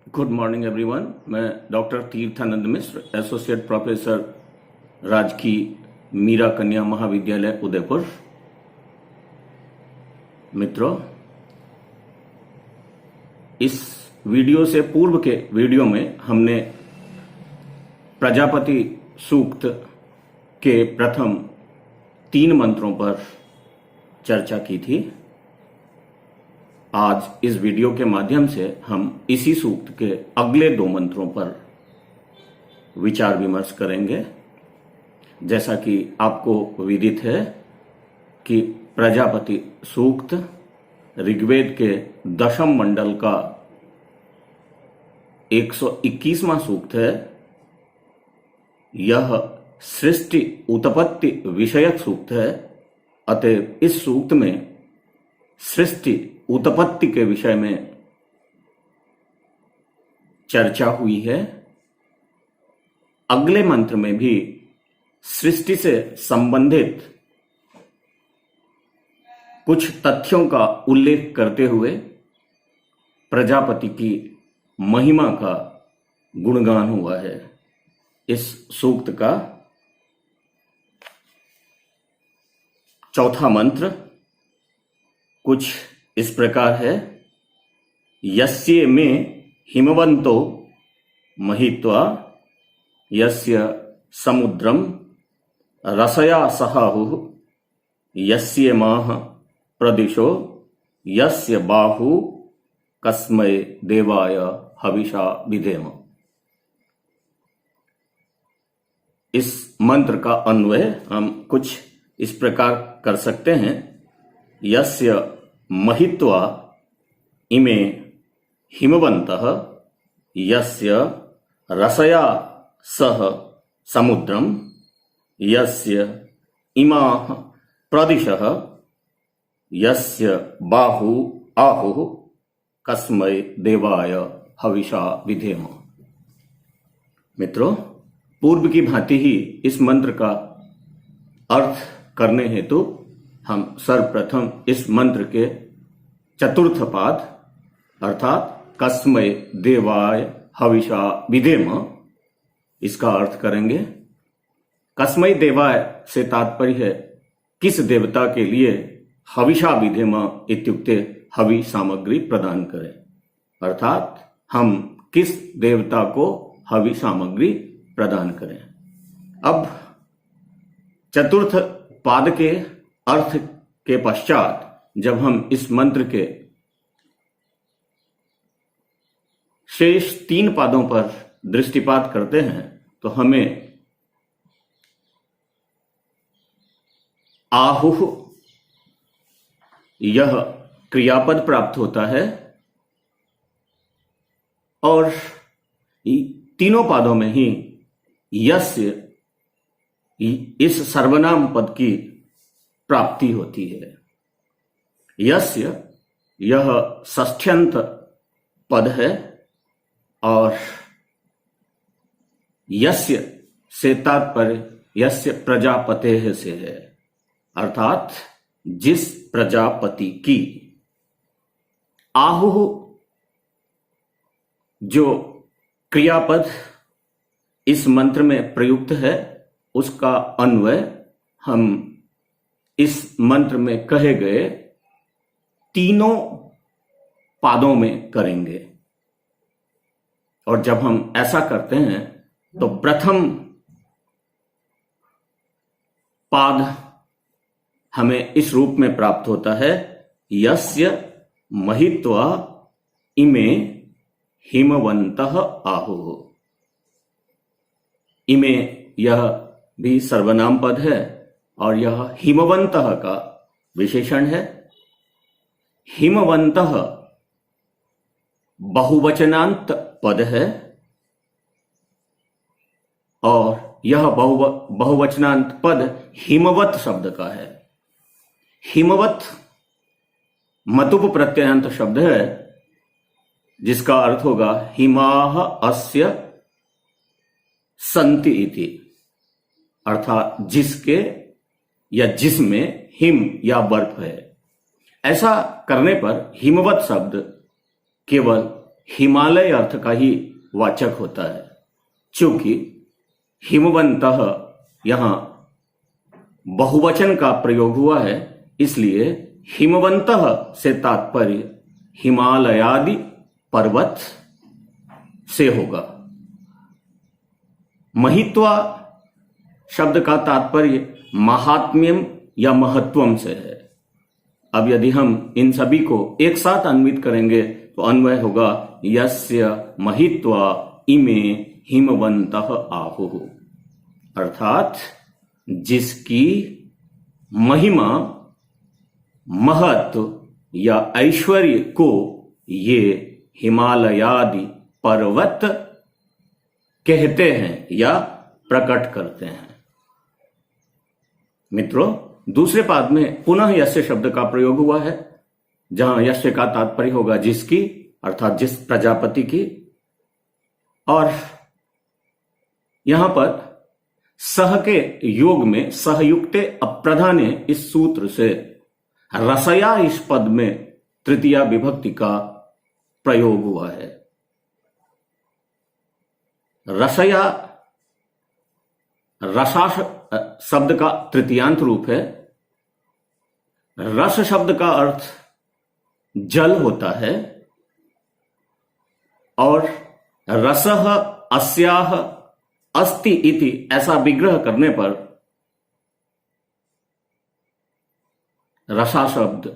Good morning everyone. मैं doctor Tirthanand मिश्र, associate professor, राजकीय मीरा कन्या महाविद्यालय उदयपुर। मित्रों, इस वीडियो से पूर्व के वीडियो में हमने प्रजापति सूक्त के प्रथम 3 मंत्रों पर चर्चा की थी। आज इस वीडियो के माध्यम से हम इसी सूक्त के अगले 2 मंत्रों पर विचार विमर्श करेंगे। जैसा कि आपको विदित है कि प्रजापति सूक्त ऋग्वेद के दशम मंडल का 121वां सूक्त है। यह सृष्टि उत्पत्ति विषयक सूक्त है। अतः इस सूक्त में सृष्टि उत्पत्ति के विषय में चर्चा हुई है। अगले मंत्र में भी सृष्टि से संबंधित कुछ तथ्यों का उल्लेख करते हुए प्रजापति की महिमा का गुणगान हुआ है। इस सूक्त का चौथा मंत्र कुछ इस प्रकार है। यस्य में हिमवंतो महित्वा यस्य समुद्रम रसया सहाहुः यस्य माह प्रदिशो यस्य बाहु कस्मै देवाय हविषा विधेम। इस मंत्र का अन्वय हम कुछ इस प्रकार कर सकते हैं। यस्य महित्वा इमे हिमवन्तः यस्य रसया सह समुद्रम यस्य इमाः प्रदिशः यस्य बाहु आहुः कस्मै देवाय हविषा विधेम। मित्रों, पूर्व की भांति ही इस मंत्र का अर्थ करने हेतु हम सर्वप्रथम इस मंत्र के चतुर्थ पाद अर्थात कस्मै देवाय हविषा विधेम इसका अर्थ करेंगे। कस्मै देवाय से तात्पर्य है किस देवता के लिए हविषा विधेम इत्युक्ते हवि सामग्री प्रदान करें, अर्थात हम किस देवता को हवि सामग्री प्रदान करें। अब चतुर्थ पाद के अर्थ के पश्चात जब हम इस मंत्र के शेष 3 पादों पर दृष्टिपात करते हैं तो हमें आहुः यह क्रियापद प्राप्त होता है और तीनों पादों में ही यस्य इस सर्वनाम पद की प्राप्ति होती है। यस्य यह षष्ठ्यंत पद है और यस्य से तात्पर्य यस्य प्रजापतेः से है, अर्थात जिस प्रजापति की। आहुः जो क्रियापद इस मंत्र में प्रयुक्त है उसका अन्वय हम इस मंत्र में कहे गए तीनों पादों में करेंगे। और जब हम ऐसा करते हैं तो प्रथम पाद हमें इस रूप में प्राप्त होता है। यस्य महित्वा इमे हिमवन्तः आहुः। इमे यह भी सर्वनाम पद है और यह हिमवन्तः का विशेषण है। हिमवन्तः बहुवचनांत पद है और यह बहुवचनांत पद हिमवत शब्द का है। हिमवत मतुप प्रत्ययान्त शब्द है जिसका अर्थ होगा हिमाः अस्य सन्ति इति, अर्थात जिसके या जिसमें हिम या बर्फ है। ऐसा करने पर हिमवत शब्द केवल हिमालय अर्थ का ही वाचक होता है। चूंकि हिमवंतः यहां बहुवचन का प्रयोग हुआ है, इसलिए हिमवंतः से तात्पर्य हिमालयादि पर्वत से होगा। महित्वा शब्द का तात्पर्य महात्म्यम या महत्वम से है। अब यदि हम इन सभी को एक साथ अन्वित करेंगे तो अन्वय होगा यस्य महित्वा इमे हिमवन्तः आहुः, अर्थात जिसकी महिमा, महत्व या ऐश्वर्य को ये हिमालयादि पर्वत कहते हैं या प्रकट करते हैं। मित्रों, दूसरे पाद में पुनः यस्य शब्द का प्रयोग हुआ है, जहां यस्य का तात्पर्य होगा जिसकी, अर्थात जिस प्रजापति की। और यहां पर सह के योग में सहयुक्ते अप्रधाने इस सूत्र से रसया इस पद में तृतीया विभक्ति का प्रयोग हुआ है। रसया रसा शब्द का तृतीयांत रूप है। रस शब्द का अर्थ जल होता है और रसः अस्याह अस्ति इति ऐसा विग्रह करने पर रसा शब्द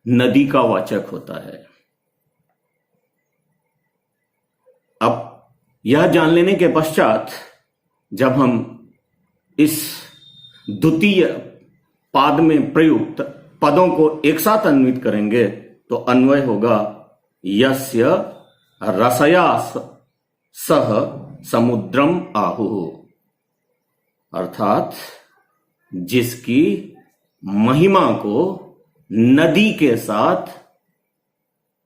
नदी का वाचक होता है। अब यह जान लेने के पश्चात जब हम इस द्वितीय पाद में प्रयुक्त पदों को एक साथ अन्वित करेंगे तो अन्वय होगा यस्य रसया सह समुद्रम आहुः, अर्थात जिसकी महिमा को नदी के साथ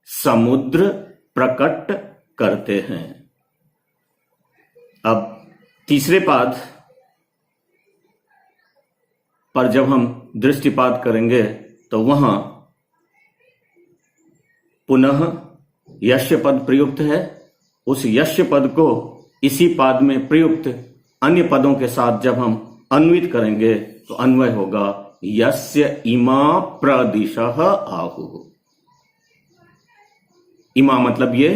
समुद्र प्रकट करते हैं। अब तीसरे पाद पर जब हम दृष्टिपात करेंगे तो वहां पुनः यश्य पद प्रयुक्त है। उस यश्य पद को इसी पाद में प्रयुक्त अन्य पदों के साथ जब हम अन्वित करेंगे तो अन्वय होगा यस्य इमा प्रदिशः आहुः। इमा मतलब ये,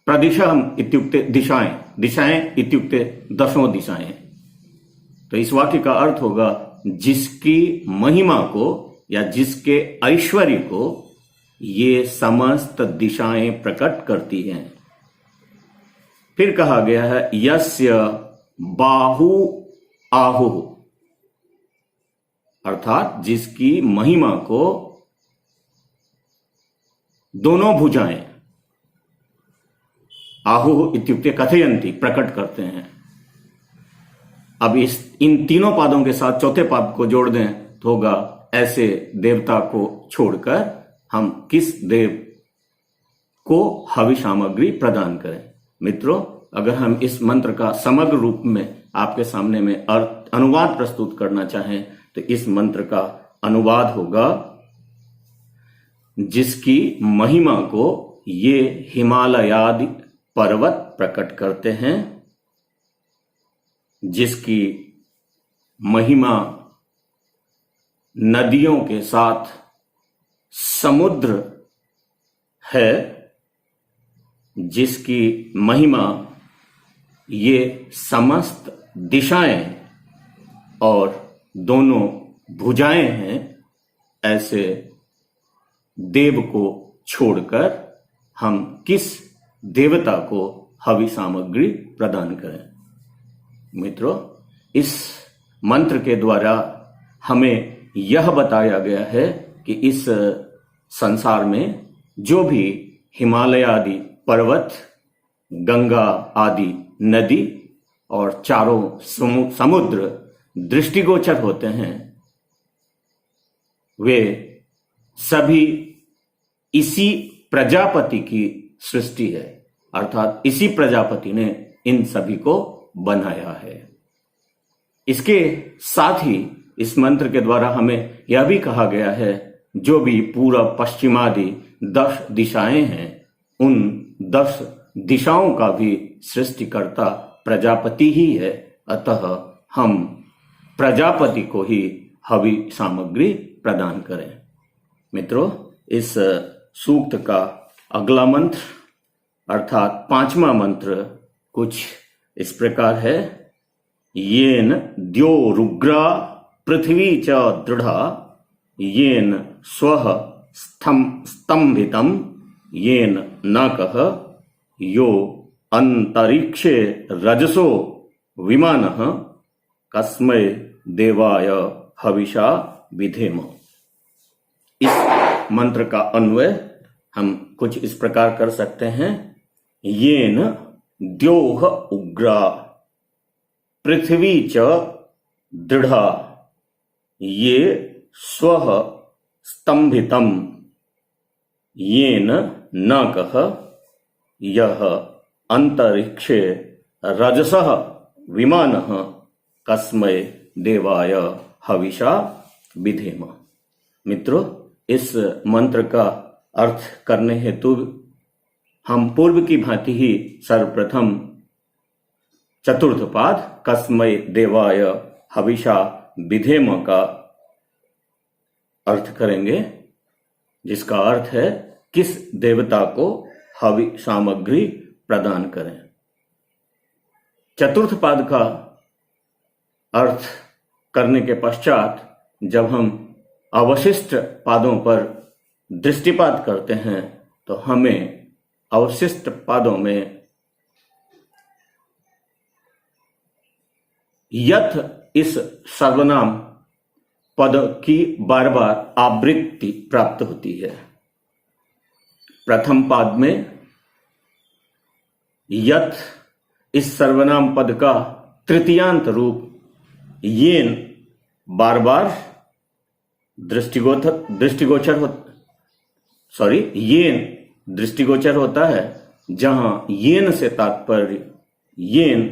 प्रदिशः इत्युक्ते दिशाएं, दिशाएं इत्युक्ते दशों दिशाएं। तो इस वाक्य का अर्थ होगा जिसकी महिमा को या जिसके ऐश्वर्य को ये समस्त दिशाएं प्रकट करती हैं। फिर कहा गया है यस्य बाहु आहुः, अर्थात जिसकी महिमा को दोनों भुजाएं, आहुः इत्युक्ते कथयन्ति, प्रकट करते हैं। अब इन तीनों पादों के साथ चौथे पाद को जोड़ दें तो होगा ऐसे देवता को छोड़कर हम किस देव को हवि सामग्री प्रदान करें। मित्रों, अगर हम इस मंत्र का समग्र रूप में आपके सामने में अनुवाद प्रस्तुत करना चाहें तो इस मंत्र का अनुवाद होगा जिसकी महिमा को ये हिमालयादि पर्वत प्रकट करते हैं, जिसकी महिमा नदियों के साथ समुद्र है, जिसकी महिमा ये समस्त दिशाएं और दोनों भुजाएं हैं, ऐसे देव को छोड़कर हम किस देवता को हवि सामग्री प्रदान करें। मित्रों, इस मंत्र के द्वारा हमें यह बताया गया है कि इस संसार में जो भी हिमालय आदि पर्वत, गंगा आदि नदी और चारों समुद्र दृष्टिगोचर होते हैं, वे सभी इसी प्रजापति की सृष्टि है, अर्थात इसी प्रजापति ने इन सभी को बनाया है। इसके साथ ही इस मंत्र के द्वारा हमें यह भी कहा गया है जो भी पूर्व पश्चिमादि 10 दिशाएं हैं, उन 10 दिशाओं का भी सृष्टिकर्ता प्रजापति ही है। अतः हम प्रजापति को ही हवि सामग्री प्रदान करें। मित्रों, इस सूक्त का अगला मंत्र अर्थात 5वां मंत्र कुछ इस प्रकार है। येन द्योरुग्रा पृथ्वी च दृढ़ा येन स्वः स्तंभितम येन नाकः यो अंतरिक्षे रजसो विमानः कस्मै देवाय हविषा विधेम। इस मंत्र का अन्वय हम कुछ इस प्रकार कर सकते हैं। येन द्योः उग्रा पृथ्वी च दृढ़ा ये स्वः स्तंभितम येन नाकः यः अंतरिक्षे रजसः विमानः कस्मै देवाय हविषा विधेम। मित्रों, इस मंत्र का अर्थ करने हेतु हम पूर्व की भांति ही सर्वप्रथम चतुर्थ पाद कस्मै देवाय हविषा विधेम का अर्थ करेंगे, जिसका अर्थ है किस देवता को हवि सामग्री प्रदान करें। चतुर्थ पाद का अर्थ करने के पश्चात जब हम अवशिष्ट पादों पर दृष्टिपात करते हैं तो हमें अवशिष्ट पादों में यथ इस सर्वनाम पद की बार बार आवृत्ति प्राप्त होती है। प्रथम पाद में यथ इस सर्वनाम पद का तृतीयांत रूप येन बार बार येन दृष्टिगोचर होता है, जहां येन से तात्पर्य येन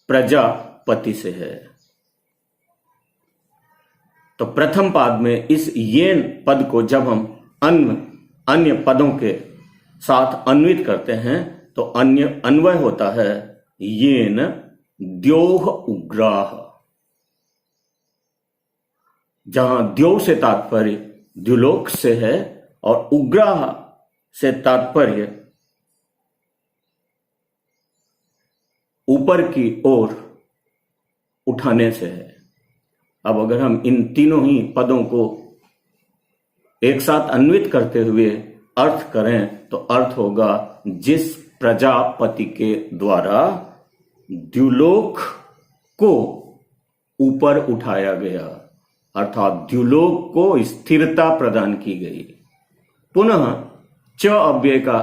प्रजापति से है। तो प्रथम पाद में इस येन पद को जब हम अन्य पदों के साथ अन्वित करते हैं तो अन्य अन्वय होता है येन द्योः उग्राः, जहां द्यो से तात्पर्य द्युलोक से है और उग्राह से तात्पर्य ऊपर की ओर उठाने से है। अब अगर हम इन तीनों ही पदों को एक साथ अन्वित करते हुए अर्थ करें तो अर्थ होगा जिस प्रजापति के द्वारा द्युलोक को ऊपर उठाया गया, अर्थात द्युलोक को स्थिरता प्रदान की गई। पुनः च अव्यय का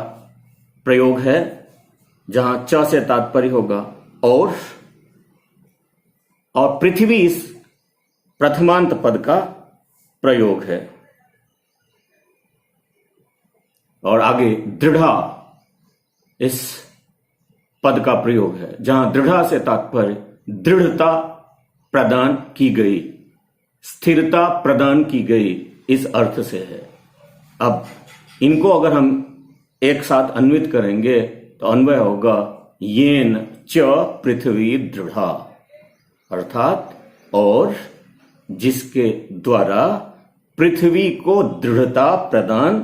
प्रयोग है, जहां च से तात्पर्य होगा और पृथ्वी इस प्रथमांत पद का प्रयोग है। और आगे दृढ़ा इस पद का प्रयोग है, जहां दृढ़ा से तात्पर्य दृढ़ता प्रदान की गई, स्थिरता प्रदान की गई, इस अर्थ से है। अब इनको अगर हम एक साथ अन्वित करेंगे तो अन्वय होगा येन च पृथ्वी दृढ़ा, अर्थात और जिसके द्वारा पृथ्वी को दृढ़ता प्रदान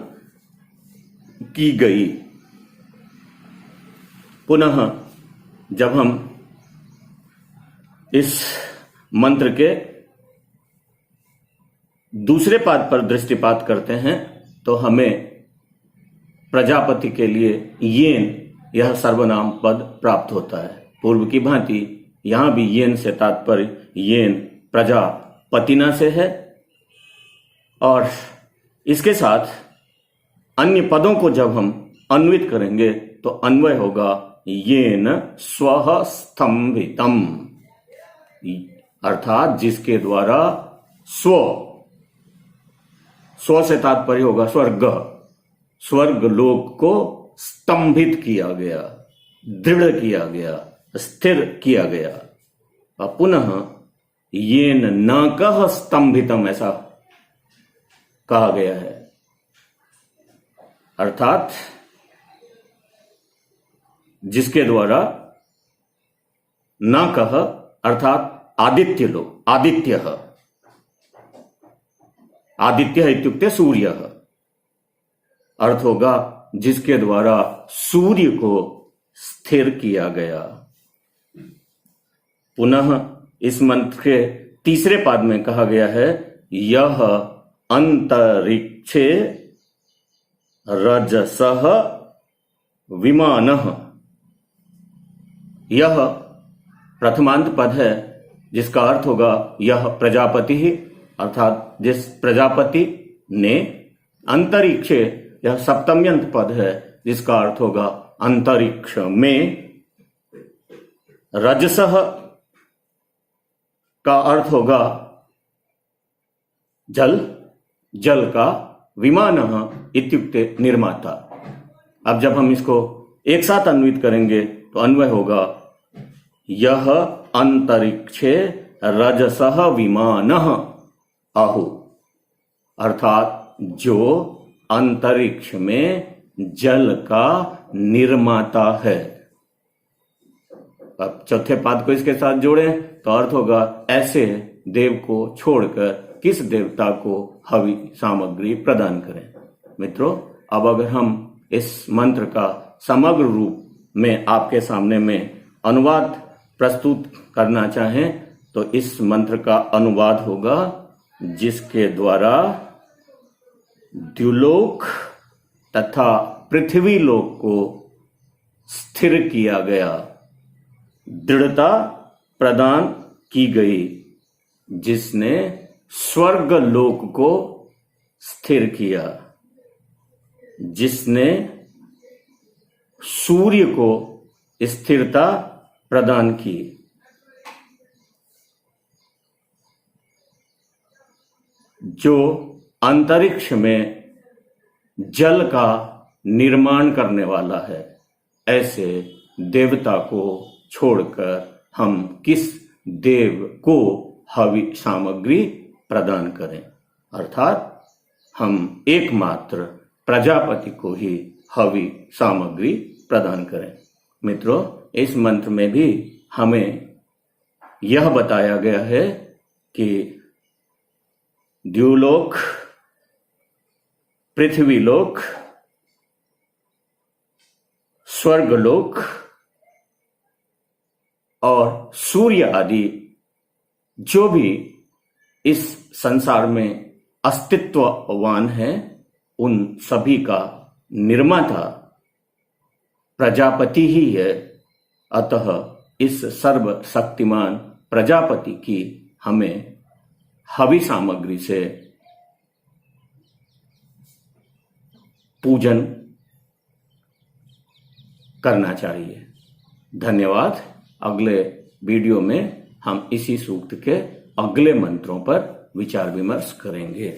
की गई। पुनः जब हम इस मंत्र के दूसरे पाद पर दृष्टिपात करते हैं तो हमें प्रजापति के लिए येन यह सर्वनाम पद प्राप्त होता है। पूर्व की भांति यहां भी येन से तात्पर्य येन प्रजापतिना से है और इसके साथ अन्य पदों को जब हम अन्वित करेंगे तो अन्वय होगा येन स्वः स्तंभितम, अर्थात जिसके द्वारा स्व से तात्पर्य होगा स्वर्ग लोक को स्तंभित किया गया, दृढ़ किया गया, स्थिर किया गया। और पुनः येन नाकः स्तंभितम ऐसा कहा गया है, अर्थात जिसके द्वारा न कह अर्थात आदित्य लोक, आदित्य इत्युक्ते सूर्य, अर्थ होगा जिसके द्वारा सूर्य को स्थिर किया गया। पुनः इस मंत्र के तीसरे पाद में कहा गया है यह अंतरिक्षे रजसः विमानः। यह प्रथमांत पद है जिसका अर्थ होगा यह प्रजापति ही, अर्थात जिस प्रजापति ने, अंतरिक्षे यह सप्तम्यंत पद है जिसका अर्थ होगा अंतरिक्ष में, रजसः का अर्थ होगा जल, जल का, विमानः इत्युक्ते निर्माता। अब जब हम इसको एक साथ अन्वित करेंगे तो अन्वय होगा यह अंतरिक्षे रजसः विमानः आहु, अर्थात जो अंतरिक्ष में जल का निर्माता है। अब चौथे पाद को इसके साथ जोड़ें तो अर्थ होगा ऐसे देव को छोड़कर किस देवता को हवि सामग्री प्रदान करें। मित्रों, अब अगर हम इस मंत्र का समग्र रूप में आपके सामने में अनुवाद प्रस्तुत करना चाहें तो इस मंत्र का अनुवाद होगा जिसके द्वारा द्युलोक तथा पृथ्वी लोक को स्थिर किया गया, दृढ़ता प्रदान की गई, जिसने स्वर्ग लोक को स्थिर किया, जिसने सूर्य को स्थिरता प्रदान की, जो अंतरिक्ष में जल का निर्माण करने वाला है, ऐसे देवता को छोड़कर हम किस देव को हवि सामग्री प्रदान करें, अर्थात हम एकमात्र प्रजापति को ही हवि सामग्री प्रदान करें। मित्रों, इस मंत्र में भी हमें यह बताया गया है कि द्युलोक, पृथ्वीलोक, स्वर्गलोक और सूर्य आदि जो भी इस संसार में अस्तित्ववान है, उन सभी का निर्माता प्रजापति ही है। अतः इस सर्वशक्तिमान प्रजापति की हमें हवि सामग्री से पूजन करना चाहिए। धन्यवाद। अगले वीडियो में हम इसी सूक्त के अगले मंत्रों पर विचार विमर्श करेंगे।